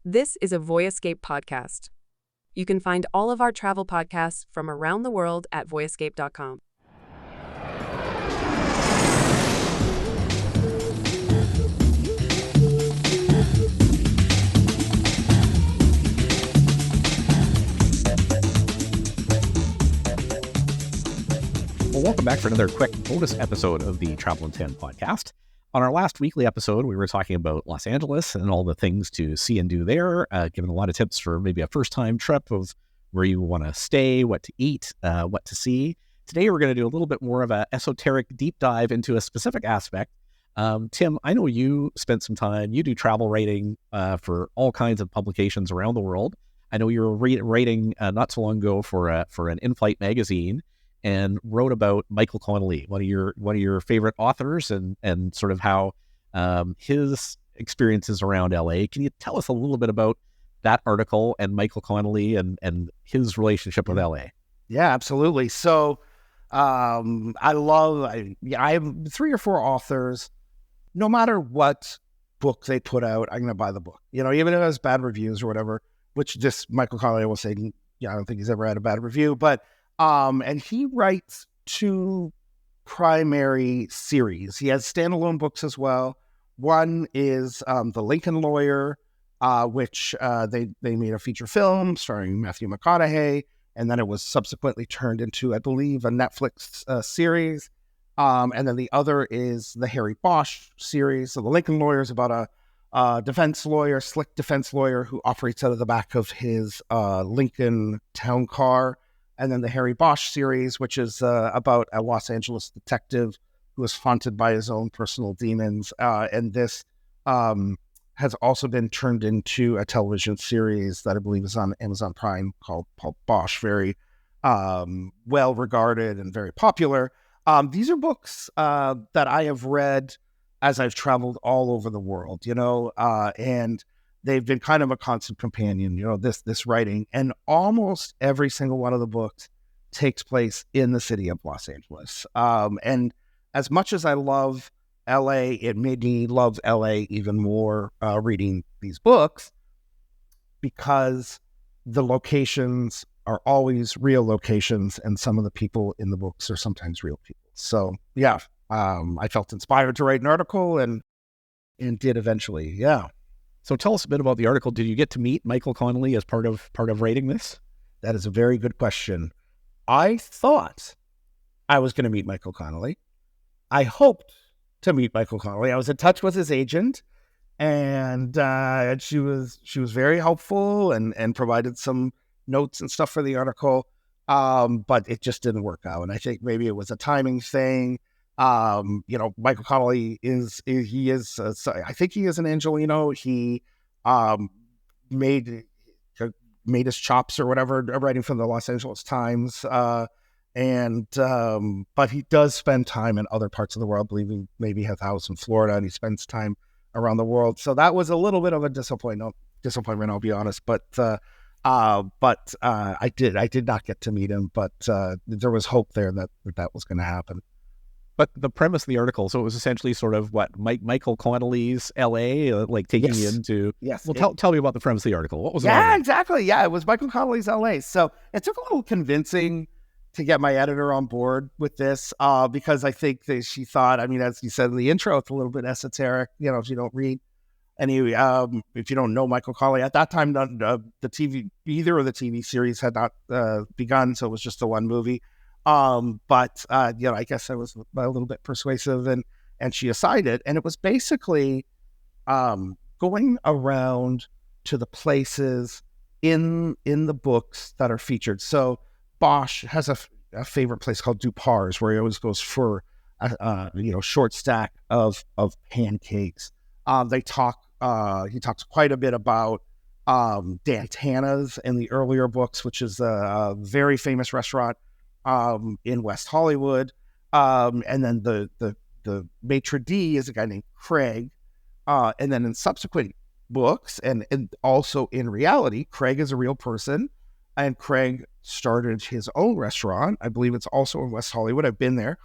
This is a Voyescape podcast. You can find all of our travel podcasts from around the world at voyescape.com. Well, welcome back for another quick bonus episode of the Travel in 10 podcast. On our last weekly episode, we were talking about Los Angeles and all the things to see and do there, giving a lot of tips for maybe a first-time trip of where you want to stay, what to eat, what to see. Today, we're going to do a little bit more of an esoteric deep dive into a specific aspect. Tim, I know you spent some time, you do travel writing for all kinds of publications around the world. I know you were writing not so long ago for an in-flight magazine, and wrote about Michael Connelly, one of your favorite authors, and sort of how his experiences around LA. Can you tell us a little bit about that article and Michael Connelly and his relationship with LA? Yeah, absolutely. So I have 3 or 4 authors. No matter what book they put out, I'm going to buy the book. You know, even if it has bad reviews or whatever, which just Michael Connelly will say, yeah, I don't think he's ever had a bad review, but and he writes 2 primary series. He has standalone books as well. One is The Lincoln Lawyer, which they made a feature film starring Matthew McConaughey, and then it was subsequently turned into, I believe, a Netflix series. And then the other is the Harry Bosch series. So The Lincoln Lawyer is about a defense lawyer, slick defense lawyer who operates out of the back of his Lincoln town car. And then the Harry Bosch series, which is about a Los Angeles detective who is haunted by his own personal demons. And this has also been turned into a television series that I believe is on Amazon Prime called Bosch, very well regarded and very popular. These are books that I have read as I've traveled all over the world, and they've been kind of a constant companion, this writing. And almost every single one of the books takes place in the city of Los Angeles. And as much as I love LA, it made me love LA even more reading these books, because the locations are always real locations, and some of the people in the books are sometimes real people. So, yeah, I felt inspired to write an article and did eventually, yeah. So tell us a bit about the article. Did you get to meet Michael Connelly as part of writing this? That is a very good question. I thought I was going to meet Michael Connelly. I hoped to meet Michael Connelly. I was in touch with his agent, and she was very helpful and provided some notes and stuff for the article. But it just didn't work out. And I think maybe it was a timing thing. Michael Connelly I think he is an Angelino. He made his chops or whatever writing for the Los Angeles Times. But he does spend time in other parts of the world. I believe he maybe has a house in Florida, and he spends time around the world. So that was a little bit of a disappointment, I'll be honest. But I did not get to meet him, but there was hope there that was going to happen. But the premise of the article, so it was essentially sort of what Michael Connelly's LA, like taking you into. Yes. Well, tell me about the premise of the article. What was it? Yeah, exactly. Yeah, it was Michael Connelly's LA. So it took a little convincing to get my editor on board with this, because I think that she thought, I mean, as you said in the intro, it's a little bit esoteric. If you don't read any, if you don't know Michael Connelly at that time, either of the TV series had not begun, so it was just the one movie. But I guess I was a little bit persuasive, and she assigned it. And it was basically going around to the places in the books that are featured. So Bosch has a favorite place called DuPar's, where he always goes for a short stack of pancakes. He talks quite a bit about Dantana's in the earlier books, which is a very famous restaurant in West Hollywood. And then the maitre d' is a guy named Craig. And then in subsequent books and also in reality, Craig is a real person, and Craig started his own restaurant. I believe it's also in West Hollywood. I've been there.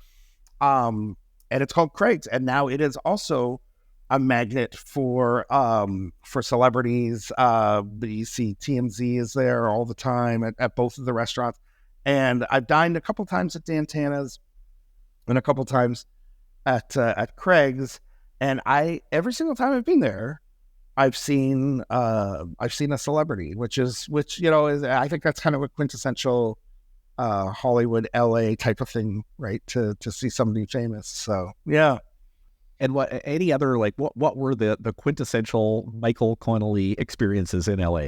And it's called Craig's. And now it is also a magnet for celebrities. You see TMZ is there all the time at both of the restaurants. And I've dined a couple times at Dantana's and a couple times at Craig's. And every single time I've been there, I've seen a celebrity, which you know is, I think that's kind of a quintessential Hollywood, LA type of thing, right? To see somebody famous. So yeah. And any other, like, what were the quintessential Michael Connelly experiences in LA?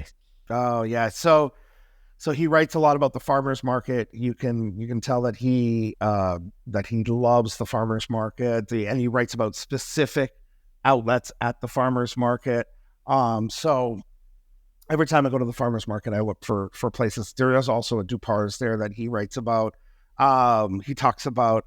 Oh yeah, so he writes a lot about the farmers market. You can tell that he loves the farmers market, and he writes about specific outlets at the farmers market. So every time I go to the farmers market, I look for places. There is also a DuPar's there that he writes about. He talks about,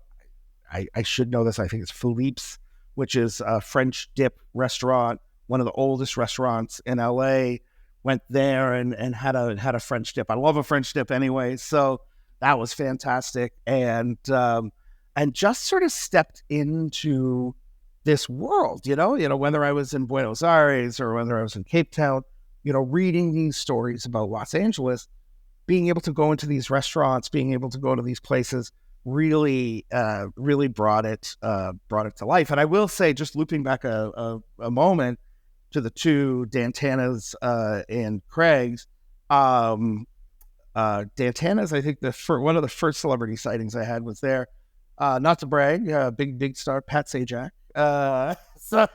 I should know this, I think it's Philippe's, which is a French dip restaurant, one of the oldest restaurants in LA. Went there and had a French dip. I love a French dip anyway, so that was fantastic. And just sort of stepped into this world, you know, whether I was in Buenos Aires or whether I was in Cape Town, you know, reading these stories about Los Angeles, being able to go into these restaurants, being able to go to these places, really brought it to life. And I will say, just looping back a moment to the two Dantana's and Craig's, Dantana's, I think one of the first celebrity sightings I had was there. Not to brag, big star Pat Sajak. So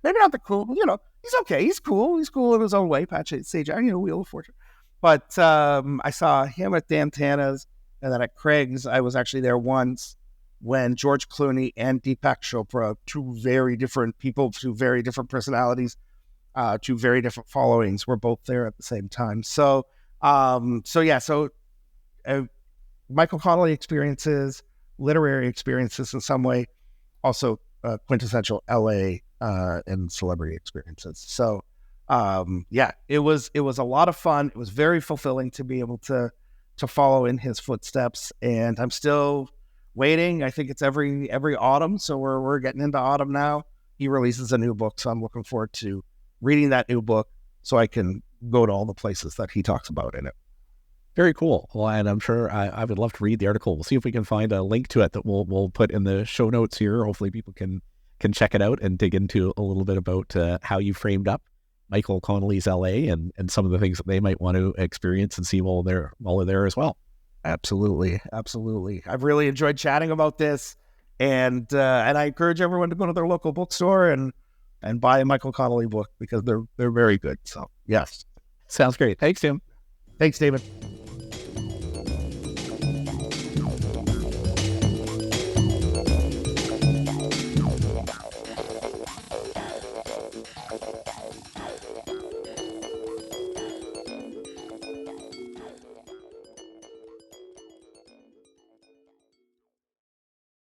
maybe not the cool, you know, he's okay. He's cool in his own way. Pat Sajak, you know, Wheel of Fortune. But I saw him at Dantana's, and then at Craig's, I was actually there once when George Clooney and Deepak Chopra, two very different people, two very different personalities, two very different followings, were both there at the same time. So Michael Connelly experiences, literary experiences in some way, also quintessential LA and celebrity experiences. So it was a lot of fun. It was very fulfilling to be able to follow in his footsteps, and I'm still waiting. I think it's every autumn, so we're getting into autumn now. He releases a new book, so I'm looking forward to reading that new book so I can go to all the places that he talks about in it. Very cool. Well, and I'm sure I would love to read the article. We'll see if we can find a link to it that we'll put in the show notes here. Hopefully people can check it out and dig into a little bit about how you framed up Michael Connelly's LA and some of the things that they might want to experience and see while they're there as well. Absolutely. I've really enjoyed chatting about this, and I encourage everyone to go to their local bookstore and buy a Michael Connelly book because they're very good. So yes. Sounds great. Thanks, Tim. Thanks, David.